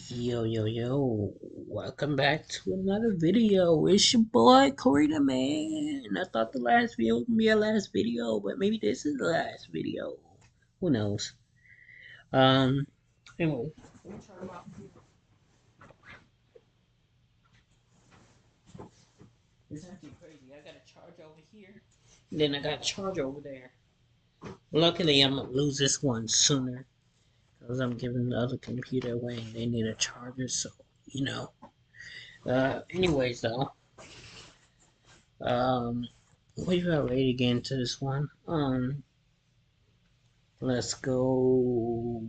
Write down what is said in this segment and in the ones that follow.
Yo, welcome back to another video. It's your boy Coreythemaan. I thought the last video was gonna be our last video, but maybe this is the last video. Who knows? Um, anyway. It's actually crazy. I got a charge over here, and then I got a charge over there. Luckily, I'm gonna lose this one sooner. Because I'm giving the other computer away and they need a charger, so you know. Anyways though. We about ready to get into this one. Let's go.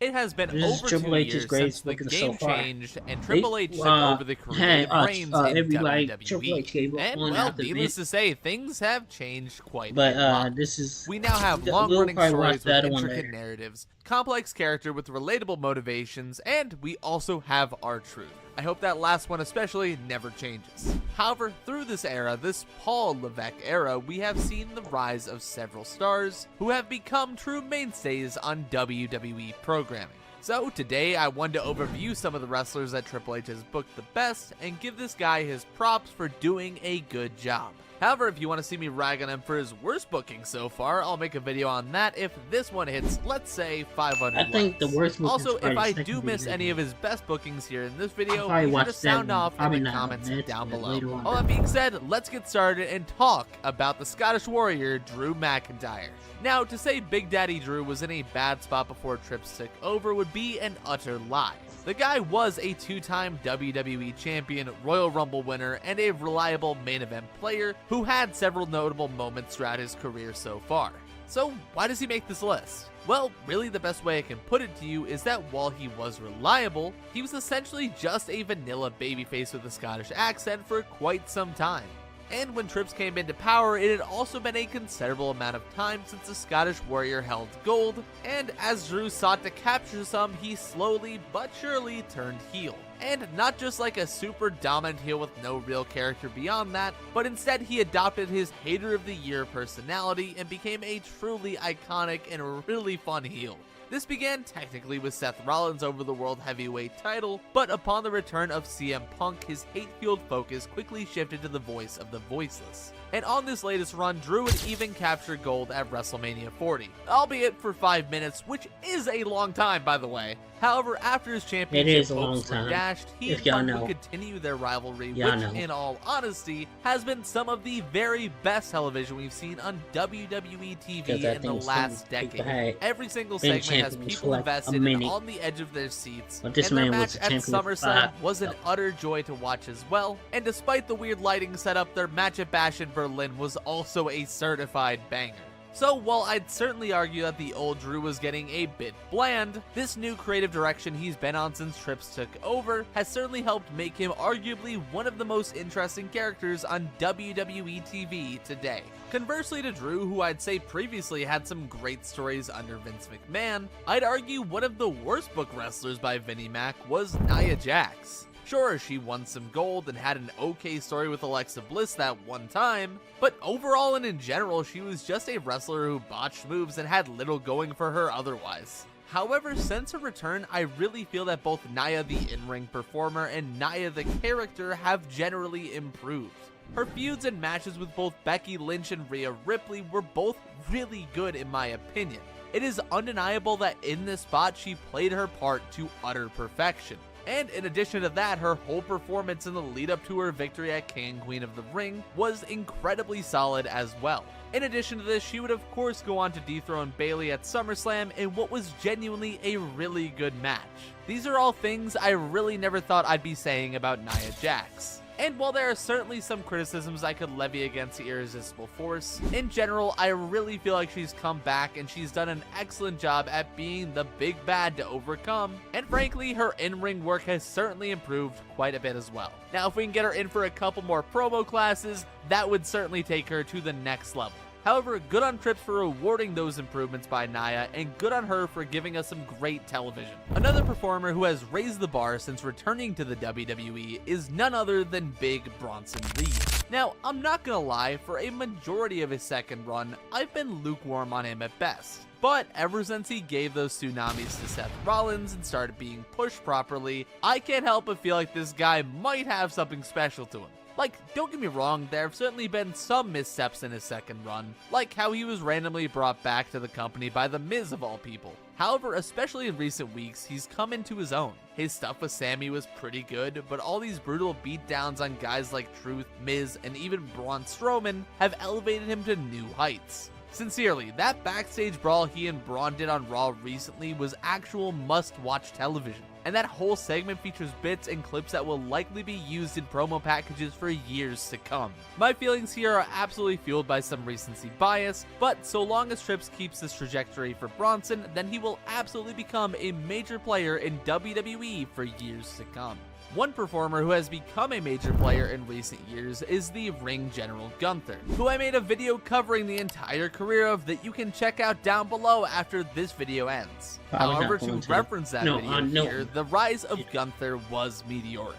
It has been This is over Triple 2 H's years greatest since the booking game so far. changed and Triple H took over the creative reins in everybody, Triple H WWE. gave up And on well, after needless this. to say, things have changed quite But a lot. this is We now have we'll long-running probably watch stories that with one intricate later. narratives, complex character with relatable motivations, and we also have our truth. I hope that last one especially never changes. However, through this era, this Paul Levesque era, we have seen the rise of several stars who have become true mainstays on WWE programming. So today I wanted to overview some of the wrestlers that Triple H has booked the best and give this guy his props for doing a good job. However, if you want to see me rag on him for his worst booking so far, I'll make a video on that if this one hits, let's say, 500 I think likes. the worst booking's Also, if probably I the do second miss video. any of his best bookings here in this video, probably be sure watch to that sound one. off in Probably the not comments next, down but below. later on. All that being said, let's get started and talk about the Scottish Warrior, Drew McIntyre. Now, to say Big Daddy Drew was in a bad spot before Trips took over would be an utter lie. The guy was a two-time WWE champion, Royal Rumble winner, and a reliable main event player who had several notable moments throughout his career so far. So why does he make this list? Well, really the best way I can put it to you is that while he was reliable, he was essentially just a vanilla babyface with a Scottish accent for quite some time. And when Trips came into power, it had also been a considerable amount of time since the Scottish Warrior held gold, and as Drew sought to capture some, he slowly but surely turned heel. And not just like a super dominant heel with no real character beyond that, but instead he adopted his Hater of the Year personality and became a truly iconic and really fun heel. This began technically with Seth Rollins over the World Heavyweight title, but upon the return of CM Punk, his hate-fueled focus quickly shifted to the voice of the voiceless. And on this latest run, Drew would even capture gold at WrestleMania 40, albeit for 5 minutes, which is a long time, by the way. However, after his championship hopes were dashed, he and Punk would continue their rivalry, which, in all honesty, has been some of the very best television we've seen on WWE TV in the last decade. Every single segment has people invested and on the edge of their seats, and their match at SummerSlam was an utter joy to watch as well. And despite the weird lighting setup, their match at Bash in Berlin was also a certified banger. So while I'd certainly argue that the old Drew was getting a bit bland, this new creative direction he's been on since Trips took over has certainly helped make him arguably one of the most interesting characters on WWE TV today. Conversely to Drew, who I'd say previously had some great stories under Vince McMahon, I'd argue one of the worst book wrestlers by Vinnie Mac was Nia Jax. Sure, she won some gold and had an okay story with Alexa Bliss that one time, but overall and in general, she was just a wrestler who botched moves and had little going for her otherwise. However, since her return, I really feel that both Nia the in-ring performer and Nia the character have generally improved. Her feuds and matches with both Becky Lynch and Rhea Ripley were both really good in my opinion. It is undeniable that in this spot she played her part to utter perfection. And in addition to that, her whole performance in the lead up to her victory at King and Queen of the Ring was incredibly solid as well. In addition to this, she would of course go on to dethrone Bayley at SummerSlam in what was genuinely a really good match. These are all things I really never thought I'd be saying about Nia Jax. And while there are certainly some criticisms I could levy against the Irresistible Force, in general, I really feel like she's come back and she's done an excellent job at being the big bad to overcome, and frankly, her in-ring work has certainly improved quite a bit as well. Now, if we can get her in for a couple more promo classes, that would certainly take her to the next level. However, good on Trips for rewarding those improvements by Nia, and good on her for giving us some great television. Another performer who has raised the bar since returning to the WWE is none other than Big Bronson Reed. Now, I'm not gonna lie, for a majority of his second run, I've been lukewarm on him at best. but ever since he gave those tsunamis to Seth Rollins and started being pushed properly, I can't help but feel like this guy might have something special to him. Like, don't get me wrong, there have certainly been some missteps in his second run, like how he was randomly brought back to the company by The Miz of all people. However, especially in recent weeks, he's come into his own. His stuff with Sammy was pretty good, but all these brutal beatdowns on guys like Truth, Miz, and even Braun Strowman have elevated him to new heights. Sincerely, that backstage brawl he and Braun did on Raw recently was actual must-watch television. And that whole segment features bits and clips that will likely be used in promo packages for years to come. My feelings here are absolutely fueled by some recency bias, but so long as Trips keeps this trajectory for Bronson, then he will absolutely become a major player in WWE for years to come. One performer who has become a major player in recent years is the Ring General Gunther, who I made a video covering the entire career of that you can check out down below after this video ends. However, to reference that video here, the rise of Gunther was meteoric.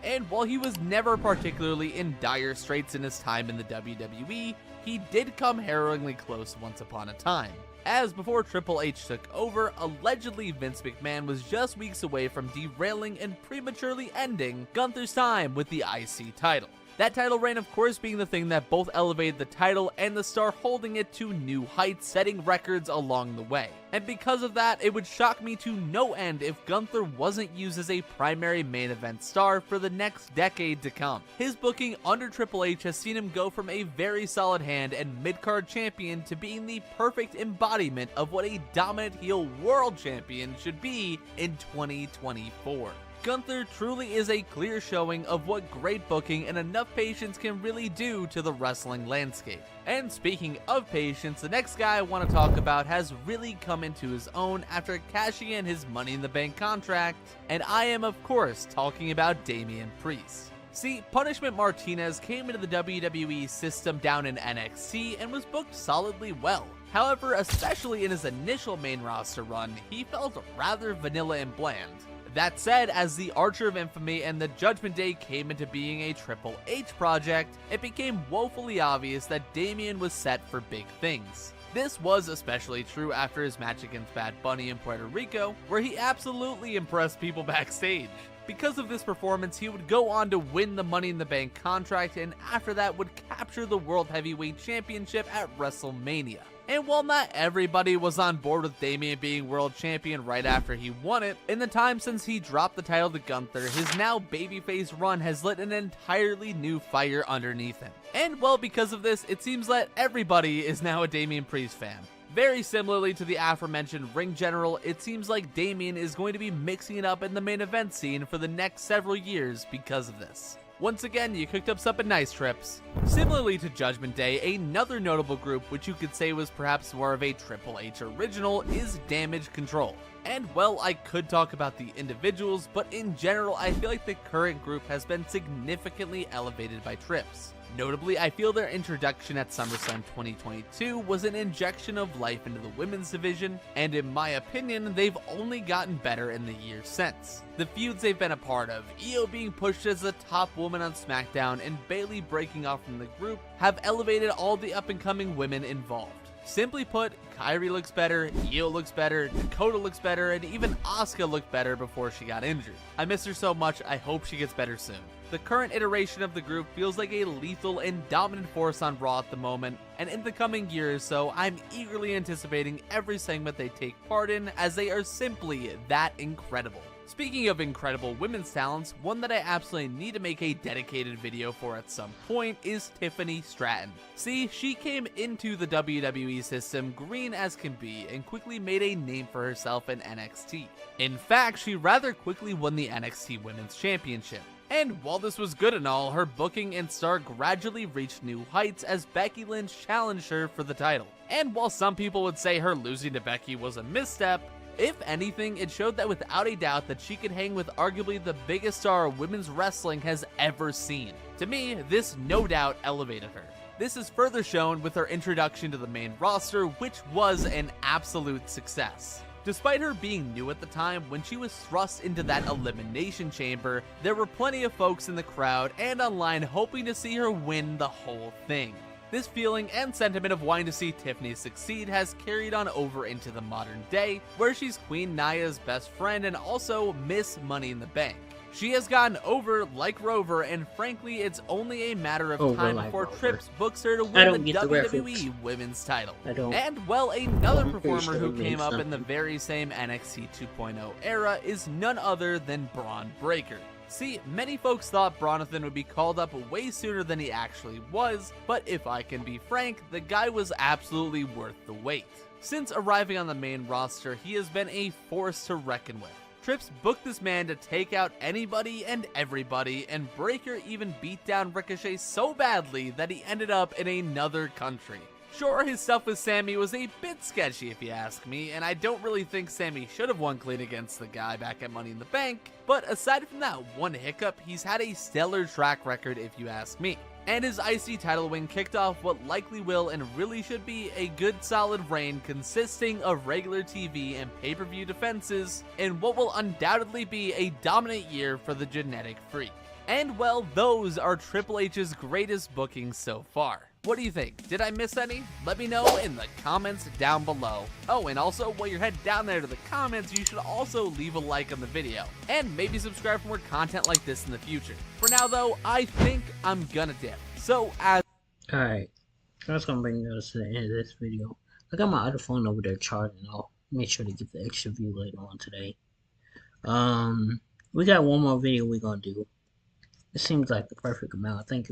And while he was never particularly in dire straits in his time in the WWE, he did come harrowingly close once upon a time. As before Triple H took over, allegedly Vince McMahon was just weeks away from derailing and prematurely ending Gunther's time with the IC title. That title reign, of course, being the thing that both elevated the title and the star holding it to new heights, setting records along the way. And because of that, it would shock me to no end if Gunther wasn't used as a primary main event star for the next decade to come. His booking under Triple H has seen him go from a very solid hand and mid-card champion to being the perfect embodiment of what a dominant heel world champion should be in 2024. Gunther truly is a clear showing of what great booking and enough patience can really do to the wrestling landscape. And speaking of patience, the next guy I want to talk about has really come into his own after cashing in his Money in the Bank contract, and I am of course talking about Damian Priest. See, Punishment Martinez came into the WWE system down in NXT and was booked solidly well. However, especially in his initial main roster run, he felt rather vanilla and bland. That said, as the Archer of Infamy and the Judgment Day came into being a Triple H project, it became woefully obvious that Damian was set for big things. This was especially true after his match against Bad Bunny in Puerto Rico, where he absolutely impressed people backstage. Because of this performance, he would go on to win the Money in the Bank contract and after that would capture the World Heavyweight Championship at WrestleMania. And while not everybody was on board with Damian being world champion right after he won it, in the time since he dropped the title to Gunther, his now babyface run has lit an entirely new fire underneath him. And well, because of this, it seems that everybody is now a Damian Priest fan. Very similarly to the aforementioned Ring General, it seems like Damian is going to be mixing it up in the main event scene for the next several years because of this. Once again, you cooked up something nice, Trips. Similarly to Judgment Day, another notable group which you could say was perhaps more of a Triple H original is Damage Control. And well, I could talk about the individuals, but in general, I feel like the current group has been significantly elevated by Trips. Notably, I feel their introduction at SummerSlam 2022 was an injection of life into the women's division, and in my opinion, they've only gotten better in the years since. The feuds they've been a part of, Io being pushed as the top woman on SmackDown and Bayley breaking off from the group, have elevated all the up-and-coming women involved. Simply put, Kairi looks better, Io looks better, Dakota looks better, and even Asuka looked better before she got injured. I miss her so much, I hope she gets better soon. The current iteration of the group feels like a lethal and dominant force on Raw at the moment, and in the coming year or so, I'm eagerly anticipating every segment they take part in, as they are simply that incredible. Speaking of incredible women's talents, one that I absolutely need to make a dedicated video for at some point is Tiffany Stratton. See, she came into the WWE system green as can be and quickly made a name for herself in NXT. In fact, she rather quickly won the NXT Women's Championship. And while this was good and all, her booking and star gradually reached new heights as Becky Lynch challenged her for the title. And while some people would say her losing to Becky was a misstep, if anything, it showed that without a doubt that she could hang with arguably the biggest star women's wrestling has ever seen. To me, this no doubt elevated her. This is further shown with her introduction to the main roster, which was an absolute success. Despite her being new at the time, when she was thrust into that elimination chamber, there were plenty of folks in the crowd and online hoping to see her win the whole thing. This feeling and sentiment of wanting to see Tiffany succeed has carried on over into the modern day, where she's Queen Naya's best friend and also Miss Money in the Bank. She has gotten over like Rover, and frankly, it's only a matter of time before Trips books her to win the WWE Women's title. And, well, another performer who came up in the very same NXT 2.0 era is none other than Braun Breaker. See, many folks thought Bronathan would be called up way sooner than he actually was, but if I can be frank, the guy was absolutely worth the wait. Since arriving on the main roster, he has been a force to reckon with. Trips booked this man to take out anybody and everybody, and Breaker even beat down Ricochet so badly that he ended up in another country. Sure, his stuff with Sammy was a bit sketchy if you ask me, and I don't really think Sammy should have won clean against the guy back at Money in the Bank, but aside from that one hiccup, he's had a stellar track record if you ask me. And his IC title win kicked off what likely will and really should be a good solid reign consisting of regular TV and pay-per-view defenses in what will undoubtedly be a dominant year for the Genetic Freak. And well, those are Triple H's greatest bookings so far. What do you think? Did I miss any? Let me know in the comments down below. Oh, and also, while you're heading down there to the comments, you should also leave a like on the video. And maybe subscribe for more content like this in the future. For now, though, I think I'm gonna dip. So, Alright, that's gonna bring us to the end of this video. I got my other phone over there charging. I'll make sure to get the extra view later on today. We got one more video we're gonna do. It seems like the perfect amount. I think